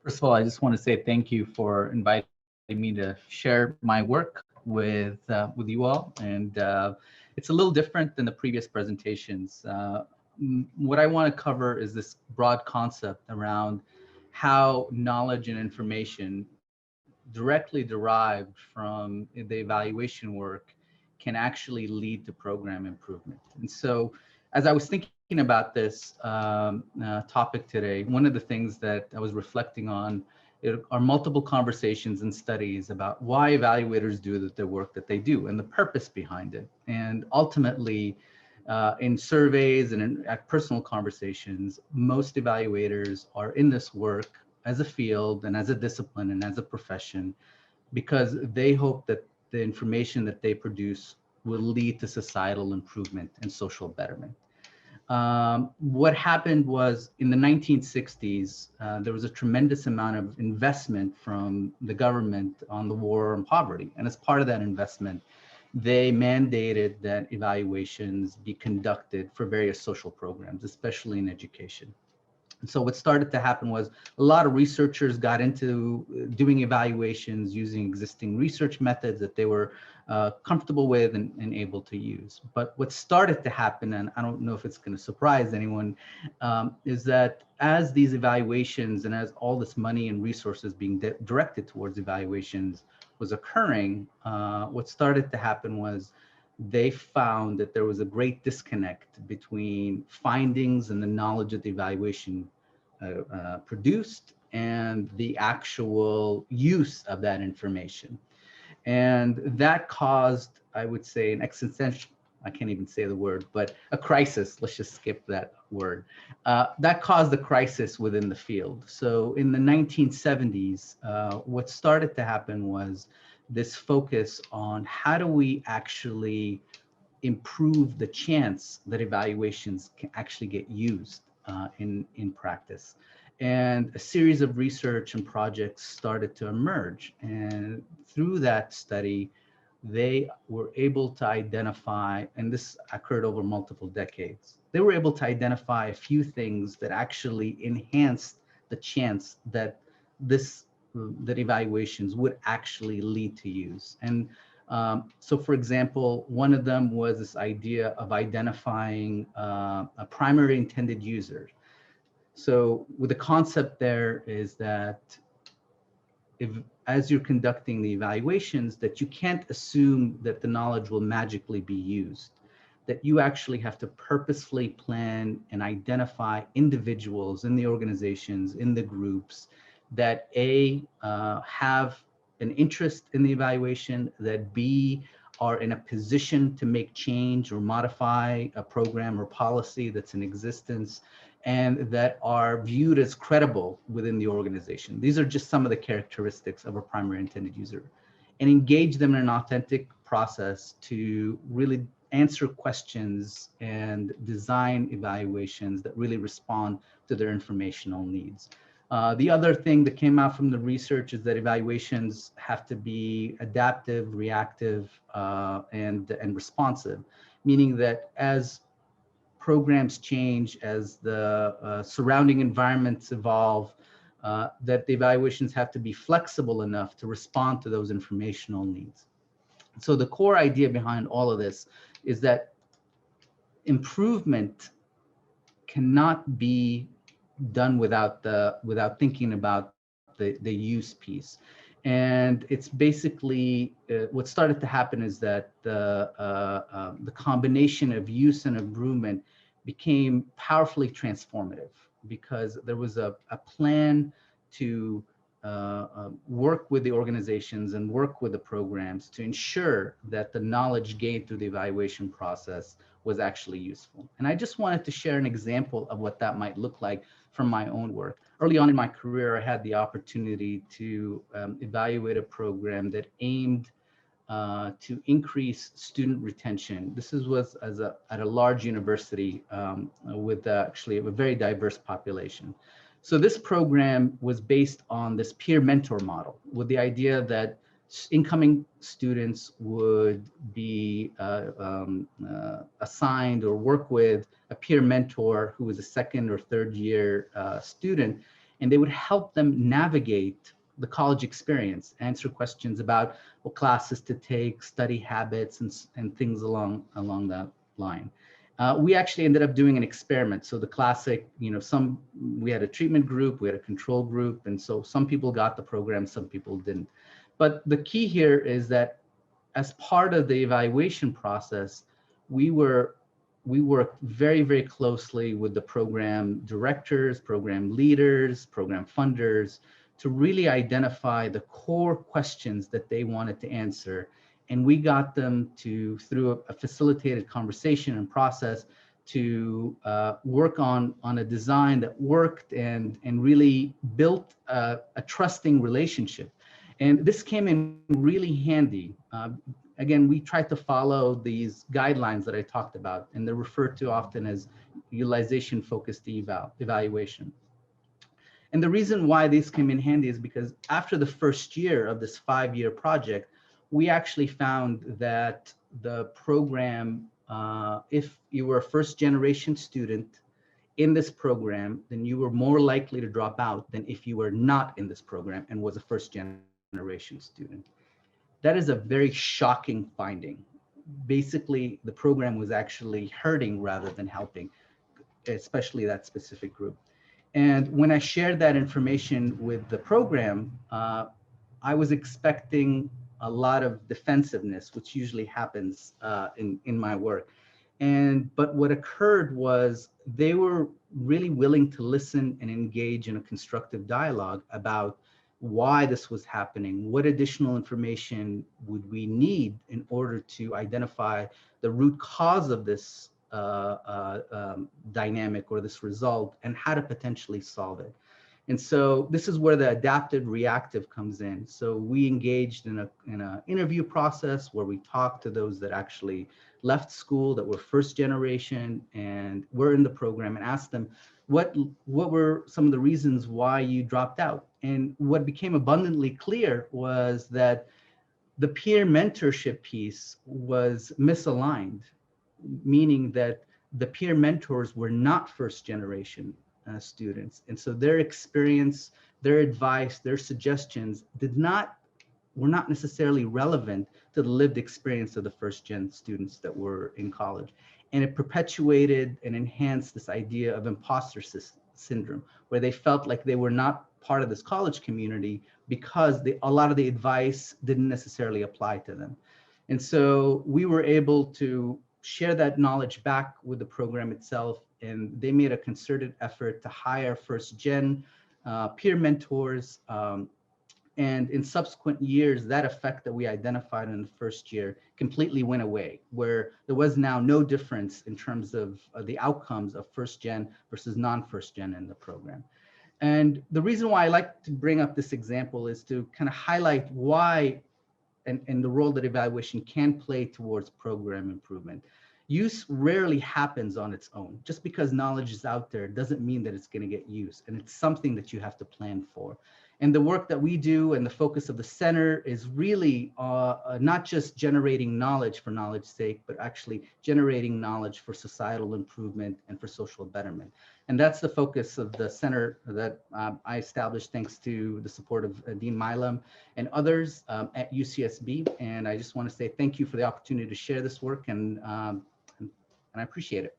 First of all, I just want to say thank you for inviting me to share my work with you all. And it's a little different than the previous presentations. What I want to cover is this broad concept around how knowledge and information directly derived from the evaluation work can actually lead to program improvement. And so, as I was thinking about this topic today, one of the things that I was reflecting on are multiple conversations and studies about why evaluators do the work that they do and the purpose behind it. And ultimately, in surveys and in personal conversations, most evaluators are in this work as a field and as a discipline and as a profession because they hope that the information that they produce will lead to societal improvement and social betterment. What happened was in the 1960s, there was a tremendous amount of investment from the government on the war on poverty. And as part of that investment, they mandated that evaluations be conducted for various social programs, especially in education. So what started to happen was a lot of researchers got into doing evaluations using existing research methods that they were comfortable with and able to use. But what started to happen, and I don't know if it's going to surprise anyone, is that as these evaluations and as all this money and resources being directed towards evaluations was occurring, what started to happen was they found that there was a great disconnect between findings and the knowledge that the evaluation produced and the actual use of that information. And that caused, I would say, an existential, I can't even say the word, but a crisis, let's just skip that word. That caused a crisis within the field. So in the 1970s, what started to happen was this focus on how do we actually improve the chance that evaluations can actually get used in practice. And a series of research and projects started to emerge. And through that study, they were able to identify, and this occurred over multiple decades, they were able to identify a few things that actually enhanced the chance that that evaluations would actually lead to use. And so for example, one of them was this idea of identifying a primary intended user. So with the concept there is that if, as you're conducting the evaluations, that you can't assume that the knowledge will magically be used, that you actually have to purposefully plan and identify individuals in the organizations, in the groups that have an interest in the evaluation, that B, are in a position to make change or modify a program or policy that's in existence, and that are viewed as credible within the organization. These are just some of the characteristics of a primary intended user, and engage them in an authentic process to really answer questions and design evaluations that really respond to their informational needs. The other thing that came out from the research is that evaluations have to be adaptive, reactive, and responsive, meaning that as programs change, as the surrounding environments evolve, that the evaluations have to be flexible enough to respond to those informational needs. So the core idea behind all of this is that improvement cannot be done without thinking about the use piece. And it's basically what started to happen is that the combination of use and improvement became powerfully transformative because there was a plan to work with the organizations and work with the programs to ensure that the knowledge gained through the evaluation process was actually useful. And I just wanted to share an example of what that might look like from my own work. Early on in my career, I had the opportunity to evaluate a program that aimed to increase student retention. This was at a large university with actually a very diverse population. So this program was based on this peer mentor model with the idea that incoming students would be assigned or work with a peer mentor who was a second or third year student. and they would help them navigate the college experience, answer questions about what classes to take, study habits, and things along that line. We actually ended up doing an experiment. So the classic, we had a treatment group, we had a control group, and so some people got the program, some people didn't. But the key here is that as part of the evaluation process, we worked very, very closely with the program directors, program leaders, program funders, to really identify the core questions that they wanted to answer. And we got them to, through a facilitated conversation and process, to work on a design that worked and really built a trusting relationship. And this came in really handy. Again, we tried to follow these guidelines that I talked about, and they're referred to often as utilization-focused evaluation. And the reason why these came in handy is because after the first year of this 5-year project, we actually found that the program, if you were a first-generation student in this program, then you were more likely to drop out than if you were not in this program and was a first-generation student. That is a very shocking finding. Basically, the program was actually hurting rather than helping, especially that specific group. And when I shared that information with the program, I was expecting a lot of defensiveness, which usually happens in my work. But what occurred was they were really willing to listen and engage in a constructive dialogue about why this was happening, what additional information would we need in order to identify the root cause of this dynamic or this result, and how to potentially solve it. And so this is where the adaptive reactive comes in. So we engaged in an interview process where we talked to those that actually left school, that were first generation and were in the program, and asked them, what were some of the reasons why you dropped out? And what became abundantly clear was that the peer mentorship piece was misaligned, meaning that the peer mentors were not first generation students. And so their experience, their advice, their suggestions were not necessarily relevant to the lived experience of the first gen students that were in college. And it perpetuated and enhanced this idea of imposter syndrome, where they felt like they were not part of this college community because a lot of the advice didn't necessarily apply to them. And so we were able to share that knowledge back with the program itself, and they made a concerted effort to hire first gen peer mentors. And in subsequent years, that effect that we identified in the first year completely went away, where there was now no difference in terms of the outcomes of first gen versus non-first gen in the program. And the reason why I like to bring up this example is to kind of highlight why and the role that evaluation can play towards program improvement. Use rarely happens on its own. Just because knowledge is out there doesn't mean that it's going to get used, and it's something that you have to plan for. And the work that we do and the focus of the center is really not just generating knowledge for knowledge's sake, but actually generating knowledge for societal improvement and for social betterment. And that's the focus of the center that I established thanks to the support of Dean Milam and others at UCSB. And I just want to say thank you for the opportunity to share this work, and I appreciate it.